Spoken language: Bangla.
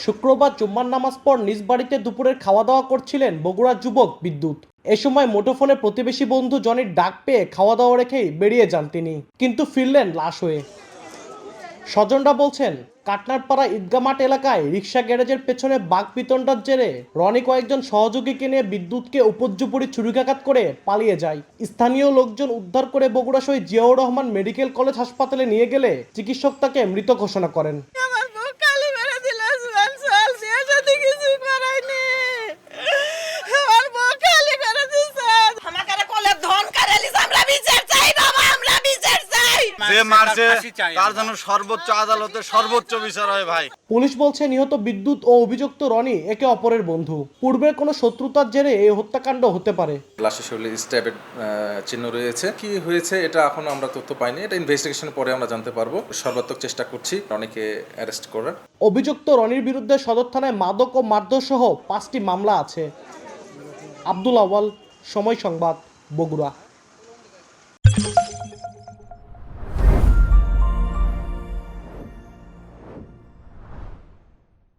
শুক্রবার জুম্মার নামাজ পর নিজ বাড়িতে দুপুরের খাওয়া দাওয়া করছিলেন বগুড়ার যুবক বিদ্যুৎ। এ সময় মুঠোফোনে প্রতিবেশী বন্ধু জনির ডাক পেয়ে খাওয়া দাওয়া রেখেই বেরিয়ে যান তিনি, কিন্তু ফিরলেন লাশ হয়ে। স্বজনরা বলছেন, কাটনারপাড়া ঈদগাহ মাঠ এলাকায় রিকশা গ্যারেজের পেছনে বাকবিতণ্ডার জেরে রনি কয়েকজন সহযোগীকে নিয়ে বিদ্যুৎকে উপর্যুপরি ছুরিকাঘাত করে পালিয়ে যায়। স্থানীয় লোকজন উদ্ধার করে বগুড়া শহীদ জিয়াউর রহমান মেডিকেল কলেজ হাসপাতালে নিয়ে গেলে চিকিৎসক তাকে মৃত ঘোষণা করেন। যে মারছে তার জন্য সর্বোচ্চ আদালতে সর্বোচ্চ বিচার হয় ভাই। পুলিশ বলছে নিহত বিদ্যুৎ ও অভিযুক্ত রনি একে অপরের বন্ধু। পূর্বের কোনো শত্রুতার জেরে এই হত্যাকাণ্ড হতে পারে। লাশের শরীরে স্ট্যাবের চিহ্ন রয়েছে। কি হয়েছে এটা এখন আমরা তথ্য পাইনি, এটা ইনভেস্টিগেশন পরে আমরা জানতে পারবো। সর্বাত্মক চেষ্টা করছি রনিকে অ্যারেস্ট করার। অভিযুক্ত রনির বিরুদ্ধে সদর থানায় মাদক ও মারধর সহ 5টি মামলা আছে। আব্দুল আওয়াল, সময় সংবাদ, বগুড়া।